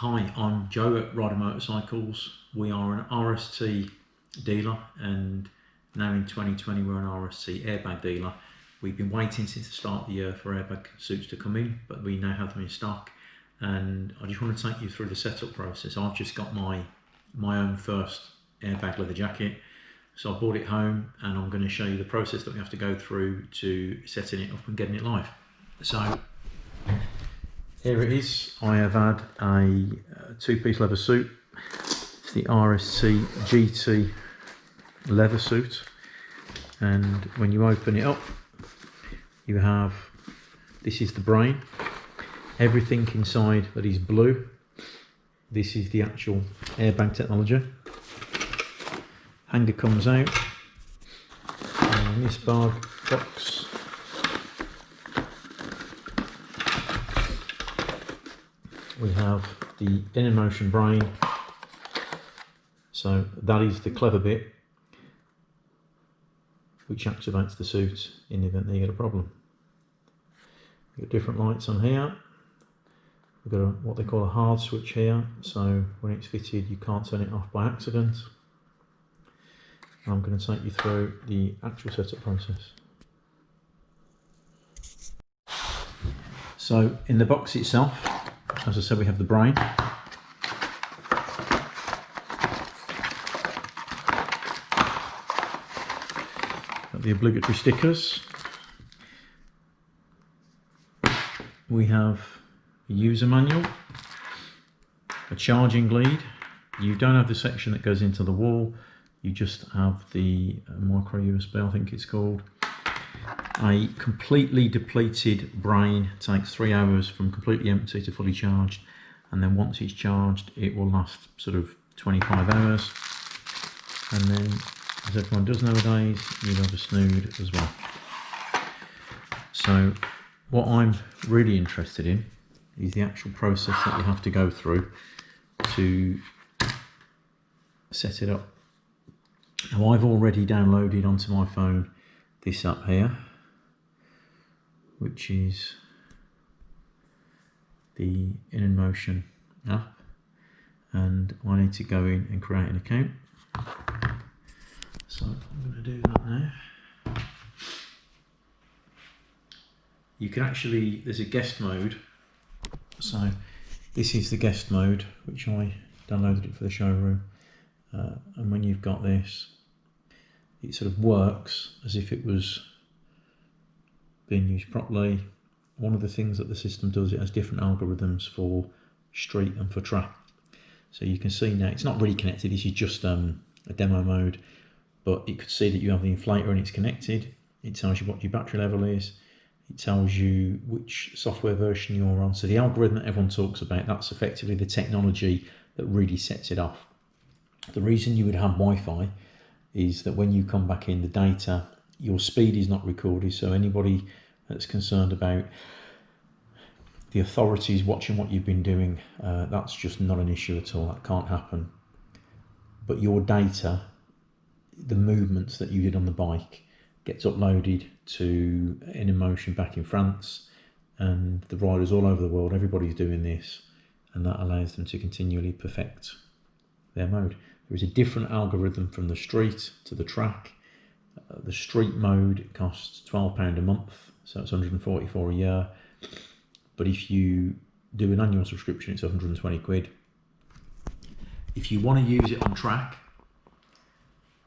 Hi, I'm Joe at Ryder Motorcycles. We are an RST dealer, and now in 2020 we're an RST airbag dealer. We've been waiting since the start of the year for airbag suits to come in, but we now have them in stock, and I just want to take you through the setup process. I've just got my own first airbag leather jacket, so I brought it home and I'm going to show you the process that we have to go through to setting it up and getting it live. So here it is. I have had a two-piece leather suit. It's the RST GT leather suit, and when you open it up you have, this is the brain, everything inside that is blue. This is the actual airbag technology. Hanger comes out, and this box we have the In&motion brain, so that is the clever bit which activates the suit in the event that you get a problem. We've got different lights on here. We've got what they call a hard switch here, so when it's fitted you can't turn it off by accident. I'm going to take you through the actual setup process. So in the box itself, as I said, we have the brain. Got the obligatory stickers. We have a user manual, a charging lead. You don't have the section that goes into the wall, you just have the micro USB, I think it's called. A completely depleted brain takes 3 hours from completely empty to fully charged, and then once it's charged it will last sort of 25 hours. And then, as everyone does nowadays, you have a snood as well. So what I'm really interested in is the actual process that you have to go through to set it up. Now, I've already downloaded onto my phone this app here, which is the In&motion app, and I need to go in and create an account. So I'm going to do that now. You can actually, there's a guest mode, so this is the guest mode, which I downloaded it for the showroom, and when you've got this, it sort of works as if it was being used properly. One of the things that the system does, it has different algorithms for street and for track. So you can see now, it's not really connected, this is just a demo mode, but it could see that you have the inflator and it's connected. It tells you what your battery level is. It tells you which software version you're on. So the algorithm that everyone talks about, that's effectively the technology that really sets it off. The reason you would have Wi-Fi is that when you come back in, the data, your speed is not recorded, so anybody that's concerned about the authorities watching what you've been doing, that's just not an issue at all. That can't happen. But your data, the movements that you did on the bike, gets uploaded to In&motion back in France, and the riders all over the world, everybody's doing this, and that allows them to continually perfect their mode. There is a different algorithm from the street to the track. The street mode costs £12 a month, so it's 144 a year. But if you do an annual subscription, it's 120 quid. If you want to use it on track,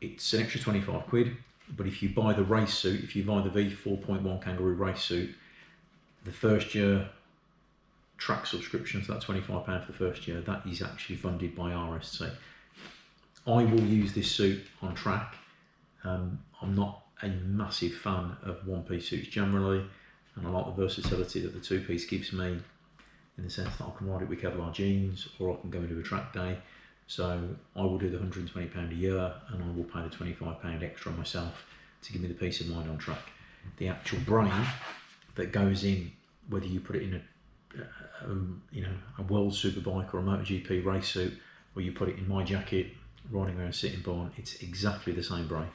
it's an extra 25 quid. But if you buy the race suit, if you buy the V4.1 Kangaroo race suit, the first year track subscription, so that's £25 for the first year, that is actually funded by RST. I will use this suit on track. I'm not a massive fan of one-piece suits generally, and I like the versatility that the two-piece gives me, in the sense that I can ride it with Kevlar jeans, or I can go and do a track day. So I will do the £120 a year, and I will pay the £25 extra myself to give me the peace of mind on track. The actual brain that goes in, whether you put it in a world superbike or a MotoGP race suit, or you put it in my jacket, riding around sitting barn, it's exactly the same brain.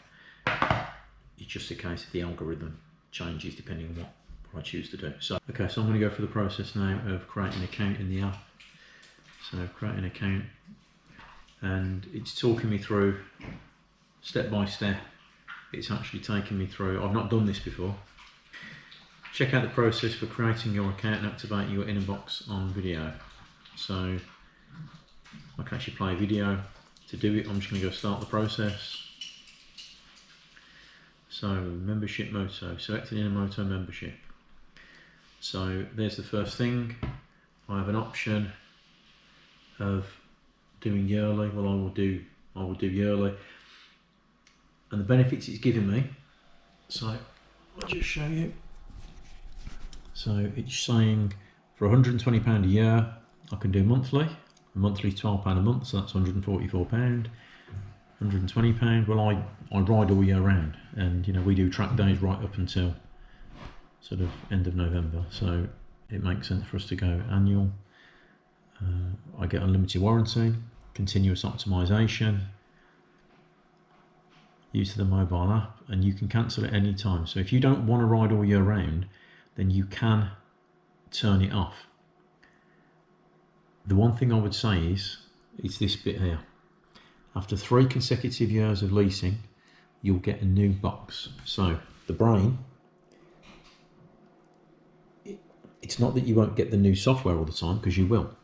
It's just a case of the algorithm changes depending on what I choose to do. So, okay, so I'm going to go through the process now of creating an account in the app. So create an account, and it's talking me through step by step. It's actually taking me through. I've not done this before. Check out the process for creating your account and activating your in&box on video. So I can actually play a video. To do it, I'm just going to go start the process. So membership motto, select an in&motion membership. So there's the first thing. I have an option of doing yearly. Well, I will do yearly, and the benefits it's giving me. So I'll just show you. So it's saying for £120 a year, I can do monthly. A monthly £12 a month, so that's £144. £120. Well, I ride all year round, and you know, we do track days right up until sort of end of November, so it makes sense for us to go annual. I get unlimited warranty, continuous optimization, use of the mobile app, and you can cancel at any time. So if you don't want to ride all year round, then you can turn it off. The one thing I would say is this bit here. After 3 consecutive years of leasing, you'll get a new box. So the brain, it's not that you won't get the new software all the time, because you will.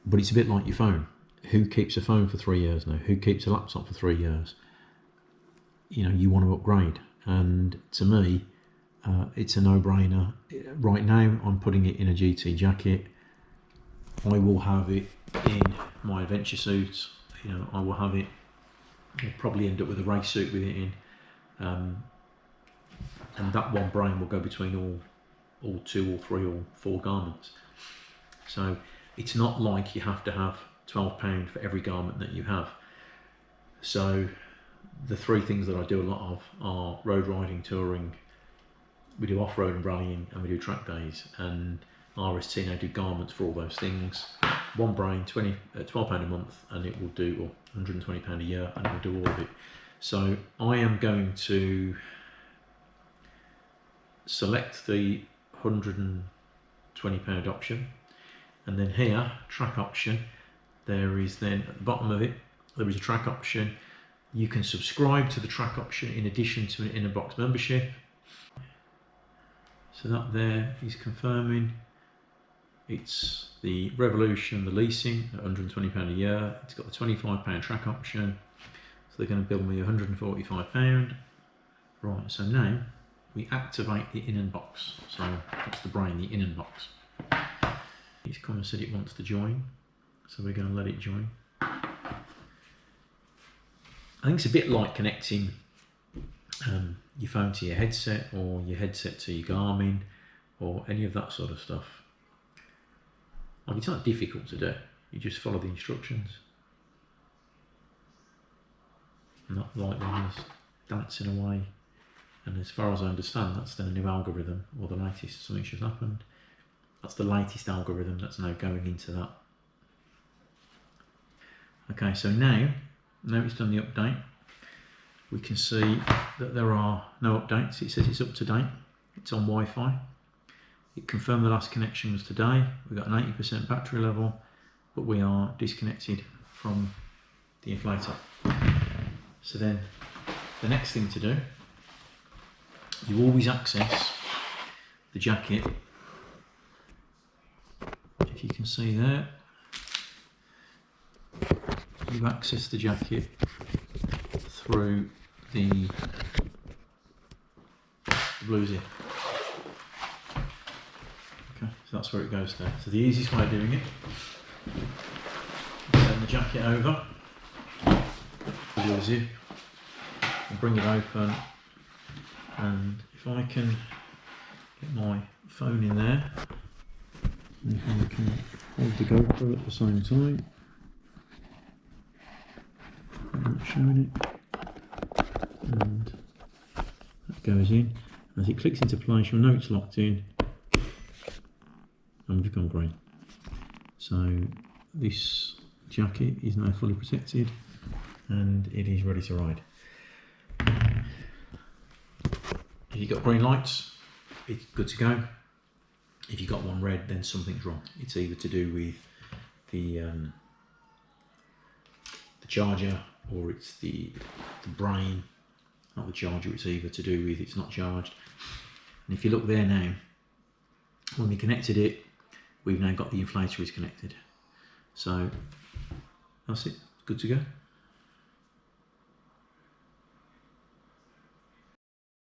But it's a bit like your phone. Who keeps a phone for 3 years now? Who keeps a laptop for 3 years? You know, you want to upgrade. And to me, it's a no-brainer. Right now, I'm putting it in a GT jacket. I will have it in my adventure suit. You know, I will have it. I'll probably end up with a race suit with it in, and that one brain will go between all 2 or 3 or 4 garments. So it's not like you have to have £12 for every garment that you have. So the 3 things that I do a lot of are road riding, touring. We do off-road and rallying, and we do track days, and RST now do garments for all those things. One brain, £12 a month, and it will do, or £120 a year, and it will do all of it. So I am going to select the £120 option, and then here, track option, there is then at the bottom of it, there is a track option. You can subscribe to the track option in addition to an in&box membership. So that there is confirming. It's the Revolution, the leasing at £120 a year. It's got the £25 track option. So they're going to bill me £145. Right, so now we activate the in&box. So that's the brain, the in&box. It's come and said it wants to join. So we're going to let it join. I think it's a bit like connecting your phone to your headset, or your headset to your Garmin, or any of that sort of stuff. Like, it's not difficult to do. You just follow the instructions. Not like they're just dancing away. And as far as I understand, that's then a new algorithm, or the latest, something should have happened. That's the latest algorithm that's now going into that. Okay, so now it's done the update. We can see that there are no updates. It says it's up to date. It's on Wi-Fi. It confirmed the last connection was today. We've got an 80% battery level, but we are disconnected from the inflator. So then the next thing to do, you always access the jacket. If you can see there, you access the jacket through the blue zip. Okay, so that's where it goes there. So the easiest way of doing it, turn the jacket over, blue zip, and bring it open. And if I can get my phone in there, and I can hold the GoPro at the same time. I'm not showing it. And that goes in. As it clicks into place, you'll know it's locked in, and we've gone green. So this jacket is now fully protected, and it is ready to ride. If you've got green lights, it's good to go. If you've got one red, then something's wrong. It's either to do with the charger, or it's the brain, not the charger. It's either to do with it's not charged. And if you look there now, when we connected it, we've now got the inflator is connected. So that's it, good to go.